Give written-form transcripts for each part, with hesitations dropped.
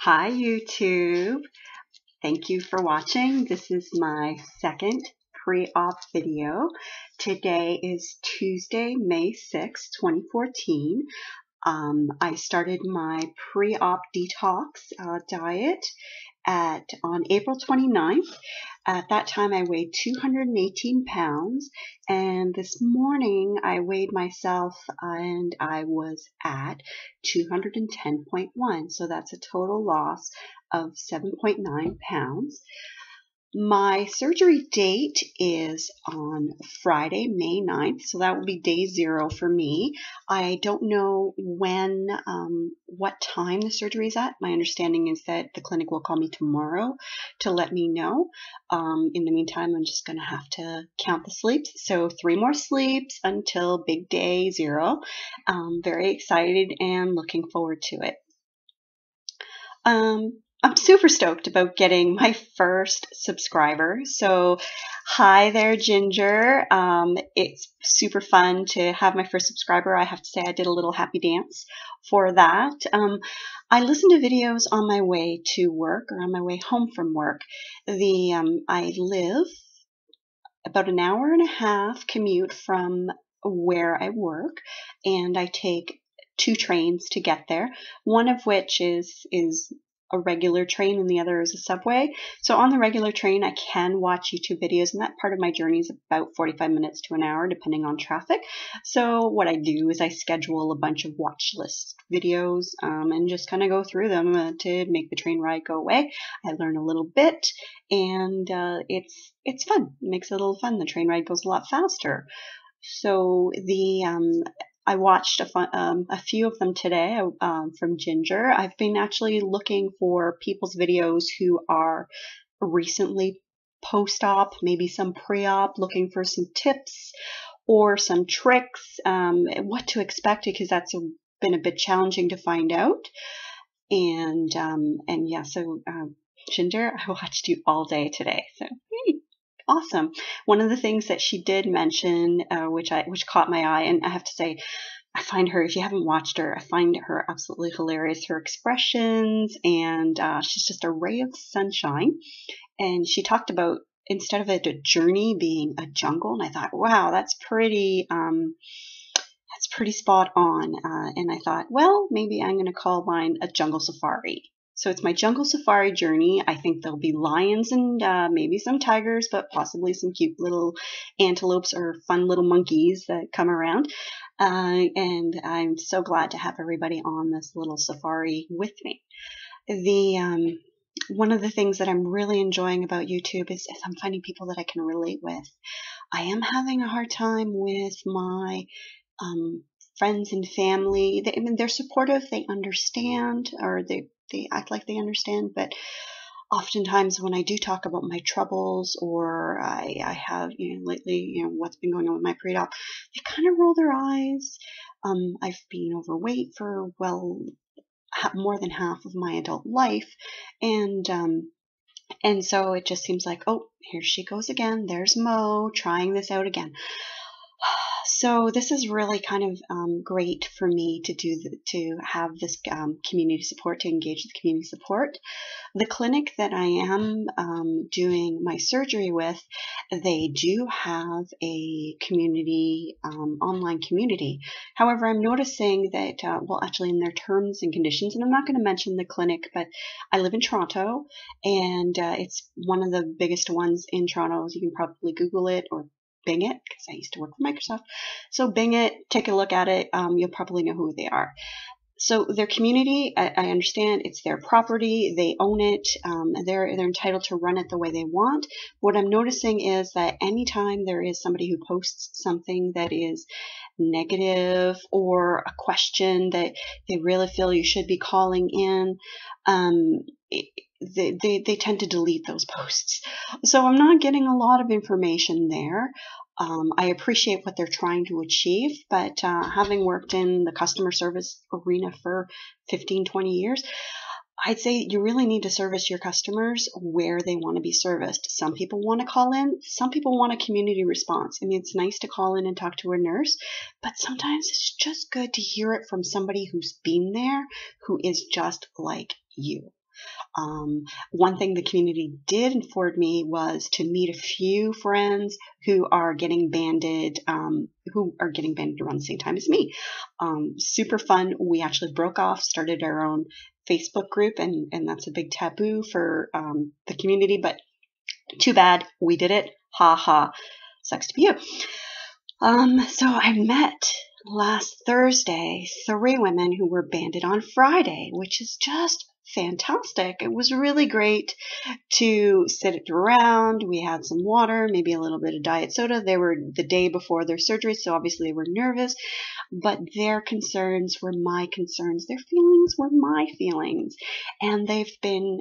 Hi YouTube. Thank you for watching. This is my second pre-op video. Today is Tuesday, May 6, 2014. I started my pre-op detox diet on April 29th. At that time, I weighed 218 pounds, and this morning I weighed myself and I was at 210.1, so that's a total loss of 7.9 pounds. My surgery date is on Friday, May 9th, so that will be day 0 for me. I don't know what time the surgery is at. My understanding is that the clinic will call me tomorrow to let me know. In the meantime, I'm just going to have to count the sleeps. So 3 more sleeps until big day 0. Very excited and looking forward to it. I'm super stoked about getting my first subscriber. So hi there, Ginger. It's super fun to have my first subscriber. I have to say I did a little happy dance for that. I listen to videos on my way to work or on my way home from work. I live about an hour and a half commute from where I work, and I take 2 trains to get there, one of which is a regular train and the other is a subway. So on the regular train, I can watch YouTube videos, and that part of my journey is about 45 minutes to an hour, depending on traffic. So what I do is I schedule a bunch of watch list videos and just kind of go through them to make the train ride go away. I learn a little bit, and it's fun. It makes it a little fun. The train ride goes a lot faster. So I watched a few of them today from Ginger. I've been actually looking for people's videos who are recently post-op, maybe some pre-op, looking for some tips or some tricks, what to expect, because that's been a bit challenging to find out. And yeah, so Ginger, I watched you all day today. So hey. Awesome. One of the things that she did mention, which caught my eye, and I have to say, I find her, if you haven't watched her, I find her absolutely hilarious. Her expressions, and she's just a ray of sunshine. And she talked about, instead of it a journey, being a jungle. And I thought, wow, that's pretty spot on. And I thought, well, maybe I'm going to call mine a jungle safari. So it's my jungle safari journey. I think there'll be lions and maybe some tigers, but possibly some cute little antelopes or fun little monkeys that come around. And I'm so glad to have everybody on this little safari with me. One of the things that I'm really enjoying about YouTube is I'm finding people that I can relate with. I am having a hard time with my friends and family. They're supportive, they understand, or they act like they understand, but oftentimes when I do talk about my troubles, or I have, lately, what's been going on with my pre-op, they kind of roll their eyes. I've been overweight for, well, more than half of my adult life, and so it just seems like, oh, here she goes again. There's Mo trying this out again. So this is really kind of great for me to have this community support, to engage with community support. The clinic that I am doing my surgery with, they do have a community, online community. However, I'm noticing that, well, actually in their terms and conditions, and I'm not going to mention the clinic, but I live in Toronto, and it's one of the biggest ones in Toronto. You can probably Google it or Bing it, because I used to work for Microsoft. So Bing it, take a look at it. You'll probably know who they are. So their community, I understand it's their property. They own it. They're entitled to run it the way they want. What I'm noticing is that anytime there is somebody who posts something that is negative or a question that they really feel you should be calling in, they tend to delete those posts. So I'm not getting a lot of information there. I appreciate what they're trying to achieve, but having worked in the customer service arena for 15, 20 years, I'd say you really need to service your customers where they want to be serviced. Some people want to call in. Some people want a community response. I mean, it's nice to call in and talk to a nurse, but sometimes it's just good to hear it from somebody who's been there, who is just like you. One thing the community did afford me was to meet a few friends who are getting banded, around the same time as me. Super fun. We actually broke off, started our own Facebook group, and that's a big taboo for the community, but too bad we did it. Ha ha. Sucks to be you. So I met last Thursday 3 women who were banded on Friday, which is just fantastic. It was really great to sit around. We had some water, maybe a little bit of diet soda. They were the day before their surgery, so obviously they were nervous, but their concerns were my concerns. Their feelings were my feelings, and they've been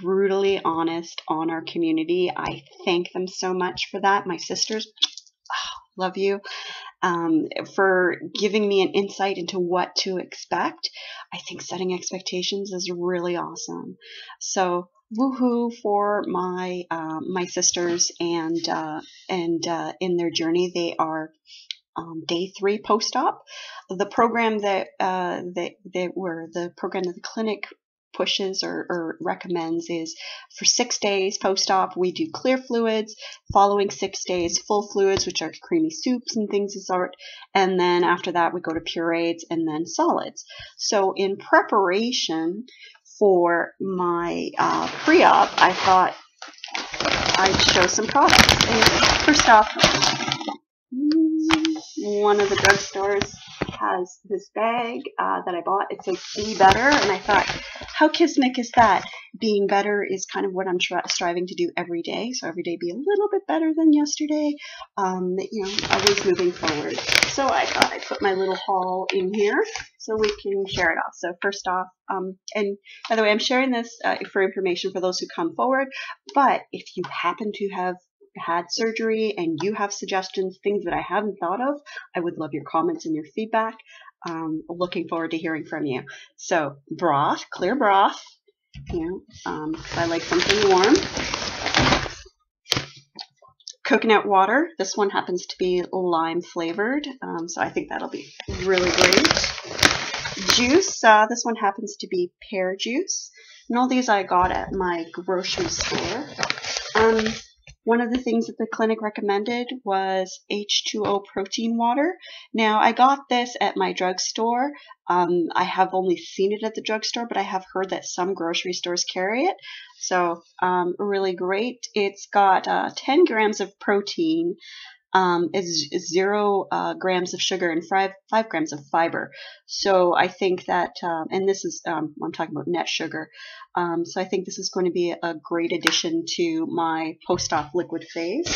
brutally honest on our community. I thank them so much for that. My sisters, love you, for giving me an insight into what to expect. I think setting expectations is really awesome. So woohoo for my sisters, and in their journey. They are day 3 post-op. The program that the program that the clinic pushes or recommends is for 6 days post-op. We do clear fluids, following 6 days full fluids, which are creamy soups and things of sort, and then after that we go to purees and then solids. So in preparation for my pre-op, I thought I'd show some products. And first off, one of the drugstores has this bag that I bought. It says Be Better, and I thought, how kismic is that? Being better is kind of what I'm striving to do every day. So every day be a little bit better than yesterday. Always moving forward. So I thought I'd put my little haul in here so we can share it off. So first off, and by the way, I'm sharing this for information for those who come forward. But if you happen to have had surgery and you have suggestions, things that I haven't thought of, I would love your comments and your feedback. Looking forward to hearing from you. So broth, clear broth, I like something warm. Coconut water. This one happens to be lime flavored, so I think that'll be really great. Juice. This one happens to be pear juice, and all these I got at my grocery store. One of the things that the clinic recommended was H2O protein water. Now, I got this at my drugstore. I have only seen it at the drugstore, but I have heard that some grocery stores carry it. So, really great. It's got 10 grams of protein, is 0 grams of sugar, and 5 grams of fiber. So I think that, and this is, I'm talking about net sugar. So I think this is going to be a great addition to my post-op liquid phase.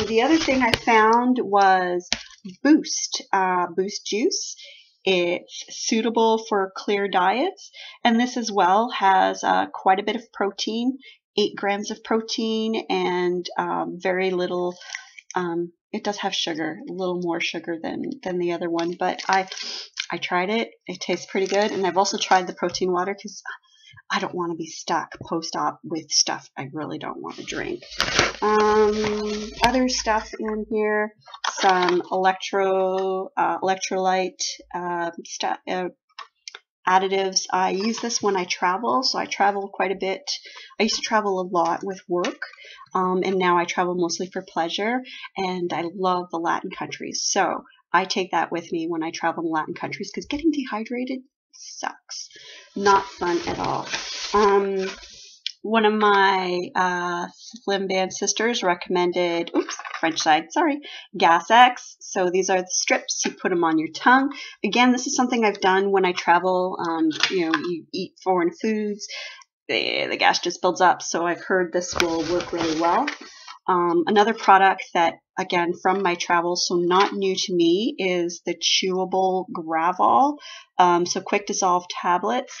The other thing I found was Boost juice. It's suitable for clear diets, and this as well has quite a bit of protein, 8 grams of protein, and very little. It does have sugar, a little more sugar than the other one, but I tried it. It tastes pretty good, and I've also tried the protein water because I don't want to be stuck post-op with stuff I really don't want to drink. Other stuff in here, some electrolyte stuff. Additives. I use this when I travel, so I travel quite a bit. I used to travel a lot with work, and now I travel mostly for pleasure, and I love the Latin countries. So I take that with me when I travel in Latin countries because getting dehydrated sucks. Not fun at all. One of my Slim Band sisters recommended, French side, sorry, Gas X. So these are the strips. You put them on your tongue. Again, this is something I've done when I travel. You eat foreign foods, the gas just builds up. So I've heard this will work really well. Another product that, again, from my travels, so not new to me, is the chewable Gravol. So quick dissolve tablets.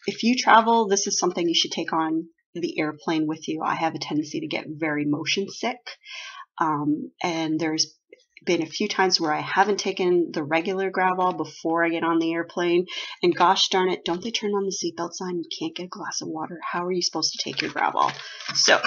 If you travel, this is something you should take on the airplane with you. I have a tendency to get very motion sick. And there's been a few times where I haven't taken the regular Gravol before I get on the airplane. And gosh darn it, don't they turn on the seatbelt sign? You can't get a glass of water. How are you supposed to take your Gravol? So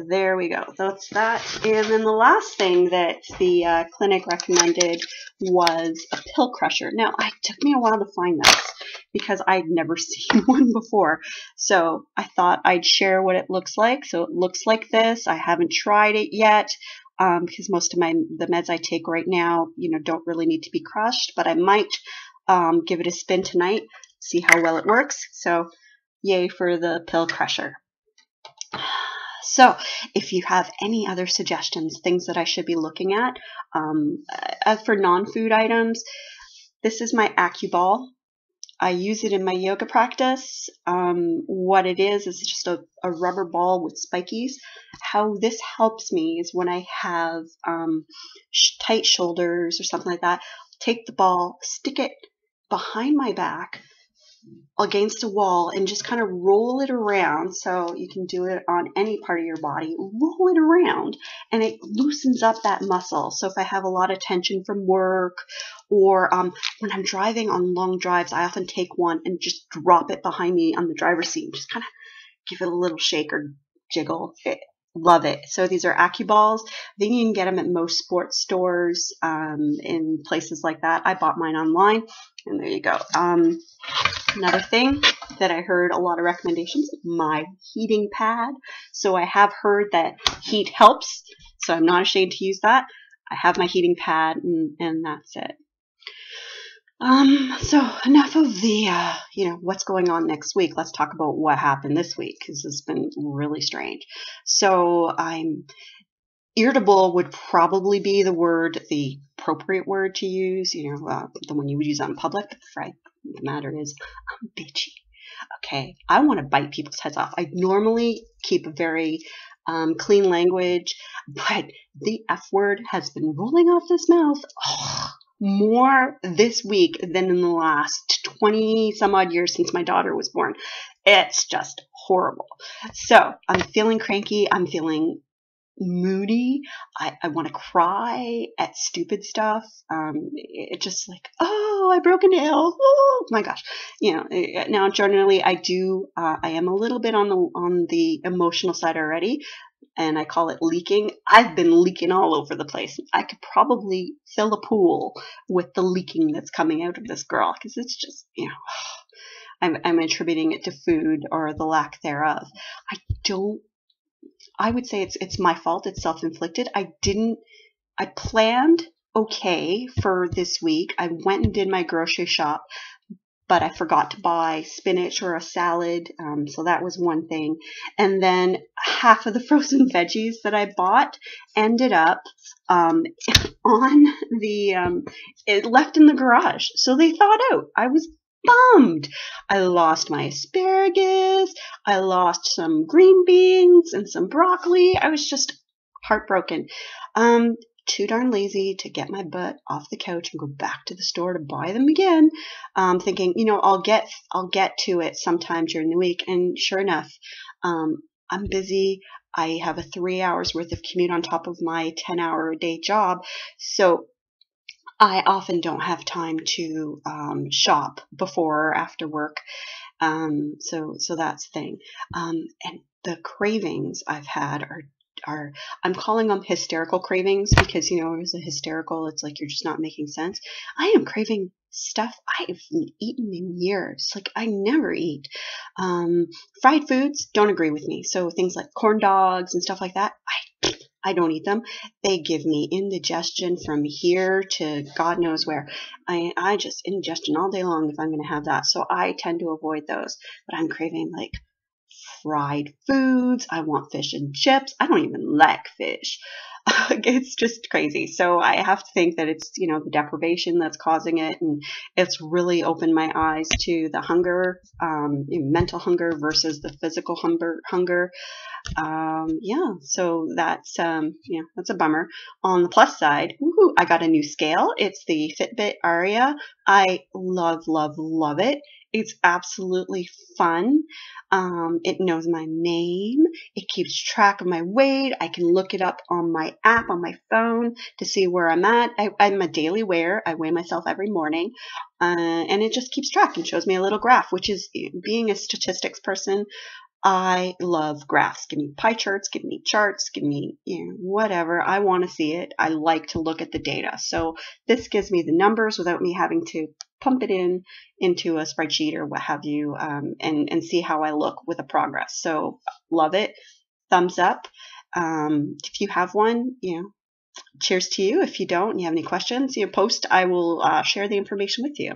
there we go. That's that. And then the last thing that the clinic recommended was a pill crusher. Now, it took me a while to find this because I'd never seen one before. So I thought I'd share what it looks like. So it looks like this. I haven't tried it yet because most of the meds I take right now, don't really need to be crushed. But I might give it a spin tonight, see how well it works. So yay for the pill crusher. So if you have any other suggestions, things that I should be looking at, as for non-food items, this is my AccuBall. I use it in my yoga practice. What it is just a rubber ball with spikies. How this helps me is when I have tight shoulders or something like that, take the ball, stick it behind my back, against a wall, and just kind of roll it around. So you can do it on any part of your body. Roll it around and it loosens up that muscle. So if I have a lot of tension from work or when I'm driving on long drives, I often take one and just drop it behind me on the driver's seat. Just kind of give it a little shake or jiggle. Love it. So these are AccuBalls. I think you can get them at most sports stores in places like that. I bought mine online, and there you go. Another thing that I heard a lot of recommendations, my heating pad. So I have heard that heat helps, so I'm not ashamed to use that. I have my heating pad, and that's it. So enough of the, what's going on next week. Let's talk about what happened this week, because it's been really strange. So irritable would probably be the appropriate word to use, the one you would use out in public. The matter is, I'm bitchy. Okay, I want to bite people's heads off. I normally keep a very clean language, but the F word has been rolling off this mouth more this week than in the last 20 some odd years since my daughter was born. It's just horrible. So I'm feeling cranky. I'm feeling moody. I want to cry at stupid stuff. It's just like, oh, I broke a nail. Oh my gosh. Now generally I am a little bit on the emotional side already, and I call it leaking. I've been leaking all over the place. I could probably fill a pool with the leaking that's coming out of this girl, because it's just, I'm attributing it to food or the lack thereof. I would say it's my fault. It's self-inflicted. I planned okay for this week. I went and did my grocery shop, but I forgot to buy spinach or a salad. So that was one thing. And then half of the frozen veggies that I bought ended up left in the garage. So they thawed out. I was bummed. I lost my asparagus. I lost some green beans and some broccoli. I was just heartbroken. Too darn lazy to get my butt off the couch and go back to the store to buy them again. Thinking, I'll get to it sometime during the week. And sure enough, I'm busy. I have a 3 hours worth of commute on top of my 10-hour a day job. So I often don't have time to shop before or after work. So that's the thing. And the cravings I've had are I'm calling them hysterical cravings, because, as a hysterical, it's like you're just not making sense. I am craving stuff I haven't eaten in years. Like, I never eat. Fried foods don't agree with me. So things like corn dogs and stuff like that, I don't eat them. They give me indigestion from here to God knows where. I just indigestion all day long if I'm going to have that. So I tend to avoid those. But I'm craving like fried foods. I want fish and chips. I don't even like fish. It's just crazy. So I have to think that it's, the deprivation that's causing it. And it's really opened my eyes to the hunger, mental hunger versus the physical hunger. So that's a bummer. On the plus side, I got a new scale. It's the Fitbit Aria. I love it. It's absolutely fun. It knows my name. It keeps track of my weight. I can look it up on my app on my phone to see where I'm at. I'm a daily wearer. I weigh myself every morning. And it just keeps track and shows me a little graph, which is, being a statistics person, I love graphs. Give me pie charts, give me charts, give me, whatever. I want to see it. I like to look at the data. So this gives me the numbers without me having to pump it into a spreadsheet or what have you, and see how I look with a progress. So love it. Thumbs up. If you have one, cheers to you. If you don't, and you have any questions, post. I will share the information with you.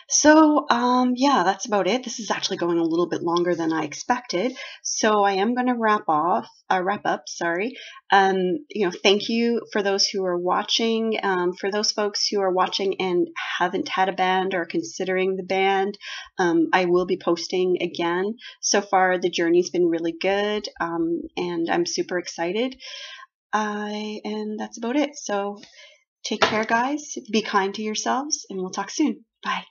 So, yeah, that's about it. This is actually going a little bit longer than I expected. So I am going to wrap up, sorry. Thank you for those who are watching. For those folks who are watching and haven't had a band or considering the band, I will be posting again. So far, the journey's been really good, and I'm super excited. And that's about it. So take care, guys. Be kind to yourselves, and we'll talk soon. Bye.